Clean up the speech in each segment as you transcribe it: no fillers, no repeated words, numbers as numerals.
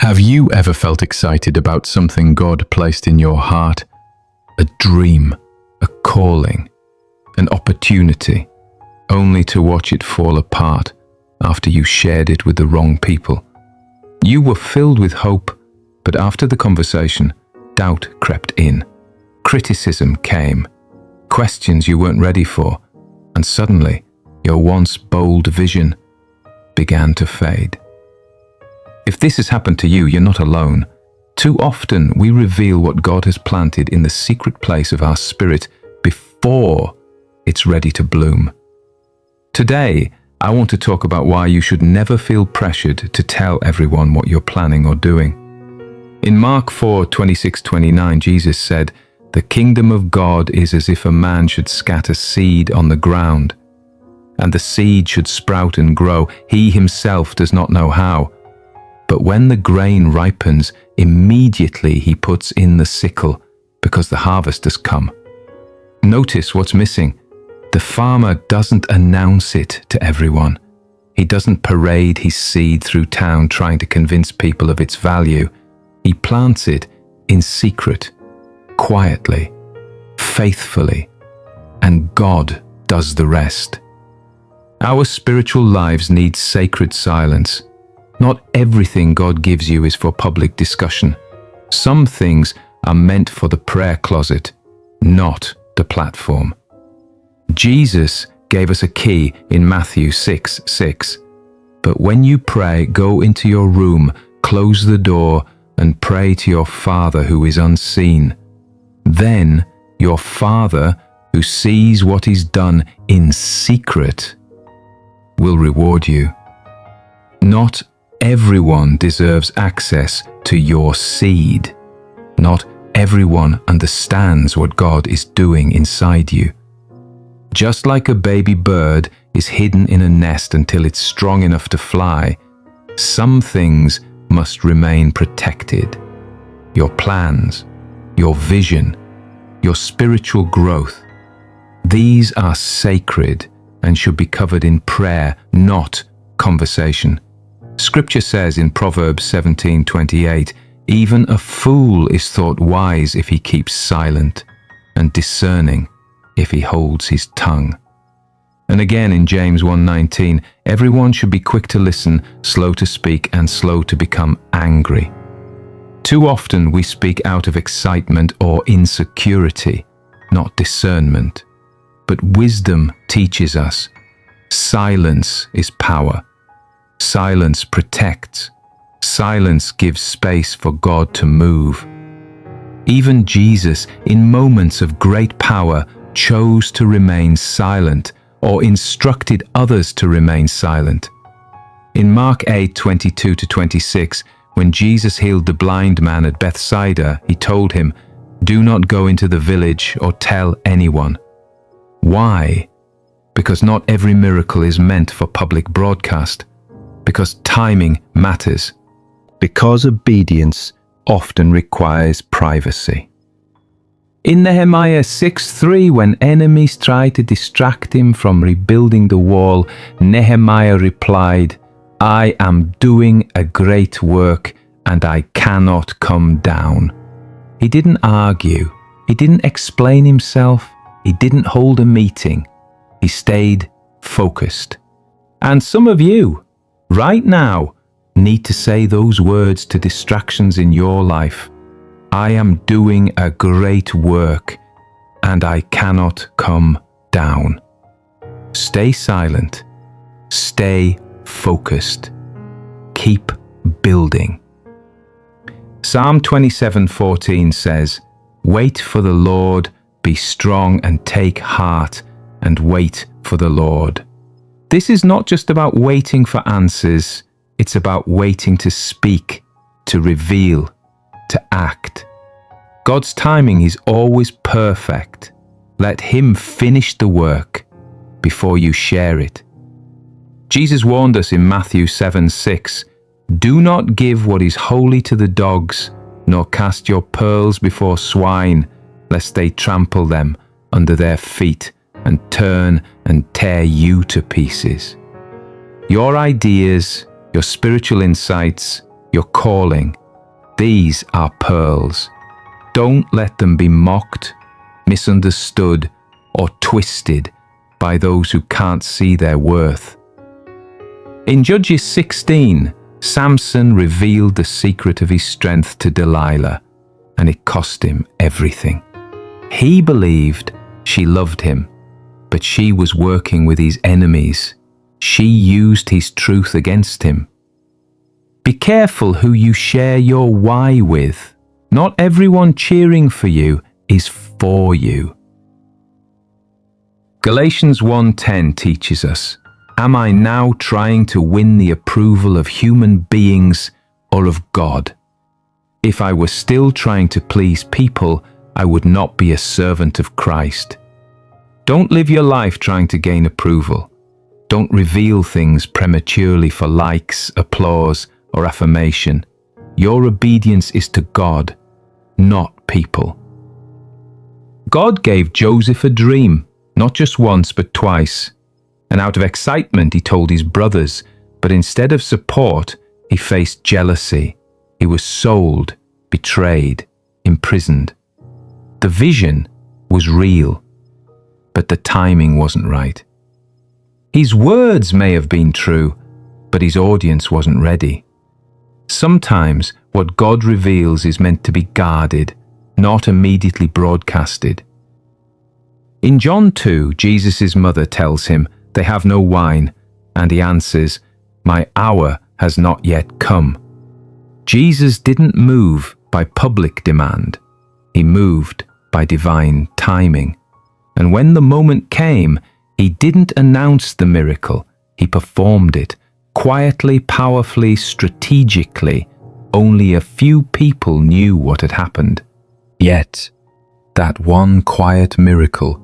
Have you ever felt excited about something God placed in your heart? A dream, a calling, an opportunity, only to watch it fall apart after you shared it with the wrong people. You were filled with hope, but after the conversation, doubt crept in. Criticism came, questions you weren't ready for, and suddenly your once bold vision began to fade. If this has happened to you, you're not alone. Too often we reveal what God has planted in the secret place of our spirit before it's ready to bloom. Today, I want to talk about why you should never feel pressured to tell everyone what you're planning or doing. In Mark 4:26-29, Jesus said, "The kingdom of God is as if a man should scatter seed on the ground, and the seed should sprout and grow. He himself does not know how. But when the grain ripens, immediately he puts in the sickle, because the harvest has come." Notice what's missing. The farmer doesn't announce it to everyone. He doesn't parade his seed through town trying to convince people of its value. He plants it in secret, quietly, faithfully, and God does the rest. Our spiritual lives need sacred silence. Not everything God gives you is for public discussion. Some things are meant for the prayer closet, not the platform. Jesus gave us a key in Matthew 6:6. "But when you pray, go into your room, close the door, and pray to your Father who is unseen. Then your Father, who sees what is done in secret, will reward you." Not everyone deserves access to your seed. Not everyone understands what God is doing inside you. Just like a baby bird is hidden in a nest until it's strong enough to fly, some things must remain protected. Your plans, your vision, your spiritual growth. These are sacred and should be covered in prayer, not conversation. Scripture says in Proverbs 17:28, "Even a fool is thought wise if he keeps silent, and discerning if he holds his tongue." And again in James 1:19, "Everyone should be quick to listen, slow to speak, and slow to become angry." Too often we speak out of excitement or insecurity, not discernment. But wisdom teaches us silence is power. Silence protects. Silence gives space for God to move. Even Jesus, in moments of great power, chose to remain silent or instructed others to remain silent. In Mark 8:22-26, when Jesus healed the blind man at Bethsaida, he told him, "Do not go into the village or tell anyone." Why? Because not every miracle is meant for public broadcast. Because timing matters. Because obedience often requires privacy. In Nehemiah 6:3, when enemies tried to distract him from rebuilding the wall, Nehemiah replied, "I am doing a great work and I cannot come down." He didn't argue. He didn't explain himself. He didn't hold a meeting. He stayed focused. And some of you, right now, need to say those words to distractions in your life. "I am doing a great work and I cannot come down." Stay silent. Stay focused. Keep building. Psalm 27:14 says, "Wait for the Lord, be strong and take heart, and wait for the Lord." This is not just about waiting for answers, it's about waiting to speak, to reveal, to act. God's timing is always perfect. Let Him finish the work before you share it. Jesus warned us in Matthew 7:6, "Do not give what is holy to the dogs, nor cast your pearls before swine, lest they trample them under their feet and turn and tear you to pieces." Your ideas, your spiritual insights, your calling. These are pearls. Don't let them be mocked, misunderstood, or twisted by those who can't see their worth. In Judges 16, Samson revealed the secret of his strength to Delilah, and it cost him everything. He believed she loved him, but she was working with his enemies. She used his truth against him. Be careful who you share your why with. Not everyone cheering for you is for you. Galatians 1:10 teaches us, am I now trying to win the approval of human beings or of God? If I were still trying to please people, I would not be a servant of Christ. Don't live your life trying to gain approval. Don't reveal things prematurely for likes, applause, or affirmation. Your obedience is to God, not people. God gave Joseph a dream, not just once but twice. And out of excitement he told his brothers, but instead of support, he faced jealousy. He was sold, betrayed, imprisoned. The vision was real, but the timing wasn't right. His words may have been true, but his audience wasn't ready. Sometimes what God reveals is meant to be guarded, not immediately broadcasted. In John 2, Jesus' mother tells him they have no wine, and he answers, my hour has not yet come. Jesus didn't move by public demand. He moved by divine timing. And when the moment came, he didn't announce the miracle. He performed it. Quietly, powerfully, strategically. Only a few people knew what had happened. Yet, that one quiet miracle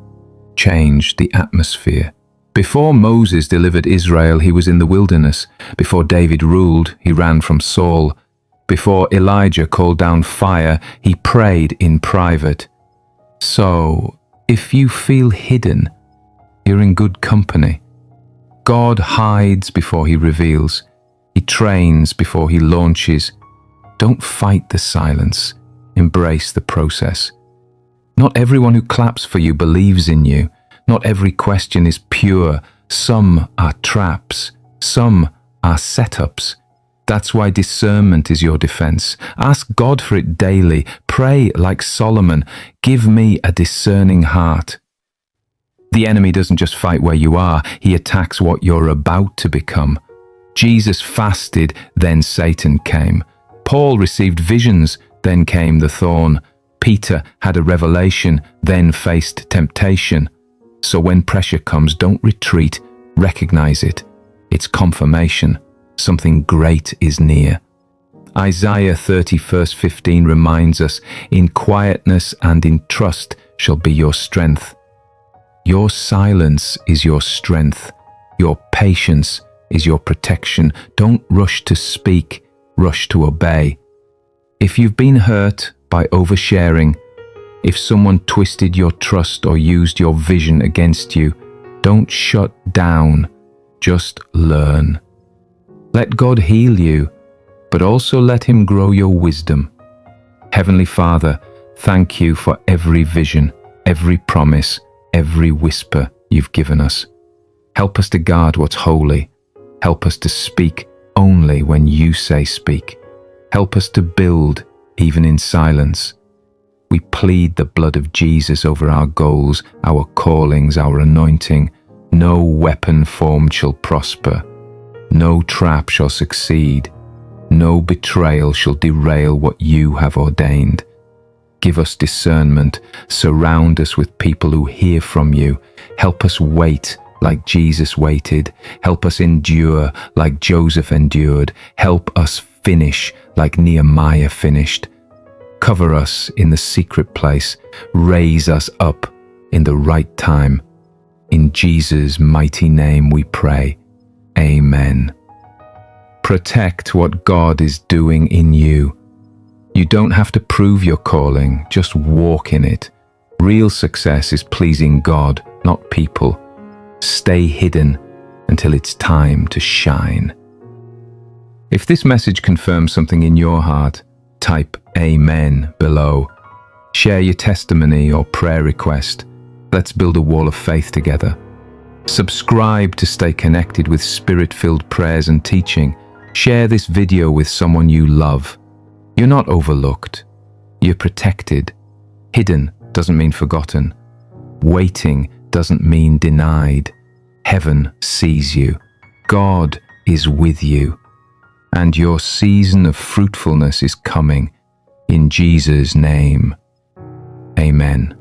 changed the atmosphere. Before Moses delivered Israel, he was in the wilderness. Before David ruled, he ran from Saul. Before Elijah called down fire, he prayed in private. So, if you feel hidden, you're in good company. God hides before he reveals. He trains before he launches. Don't fight the silence. Embrace the process. Not everyone who claps for you believes in you. Not every question is pure. Some are traps. Some are setups. That's why discernment is your defense. Ask God for it daily. Pray like Solomon. Give me a discerning heart. The enemy doesn't just fight where you are, he attacks what you're about to become. Jesus fasted, then Satan came. Paul received visions, then came the thorn. Peter had a revelation, then faced temptation. So when pressure comes, don't retreat, recognize it. It's confirmation. Something great is near. Isaiah 30 verse 15 reminds us, in quietness and in trust shall be your strength. Your silence is your strength. Your patience is your protection. Don't rush to speak, rush to obey. If you've been hurt by oversharing, if someone twisted your trust or used your vision against you, don't shut down, just learn. Let God heal you, but also let him grow your wisdom. Heavenly Father, thank you for every vision, every promise, every whisper you've given us. Help us to guard what's holy. Help us to speak only when you say speak. Help us to build even in silence. We plead the blood of Jesus over our goals, our callings, our anointing. No weapon formed shall prosper. No trap shall succeed. No betrayal shall derail what you have ordained. Give us discernment. Surround us with people who hear from you. Help us wait like Jesus waited. Help us endure like Joseph endured. Help us finish like Nehemiah finished. Cover us in the secret place. Raise us up in the right time. In Jesus' mighty name we pray. Amen. Protect what God is doing in you. You don't have to prove your calling, just walk in it. Real success is pleasing God, not people. Stay hidden until it's time to shine. If this message confirms something in your heart, type Amen below. Share your testimony or prayer request. Let's build a wall of faith together. Subscribe to stay connected with Spirit-filled prayers and teaching. Share this video with someone you love. You're not overlooked. You're protected. Hidden doesn't mean forgotten. Waiting doesn't mean denied. Heaven sees you. God is with you. And your season of fruitfulness is coming. In Jesus' name, amen.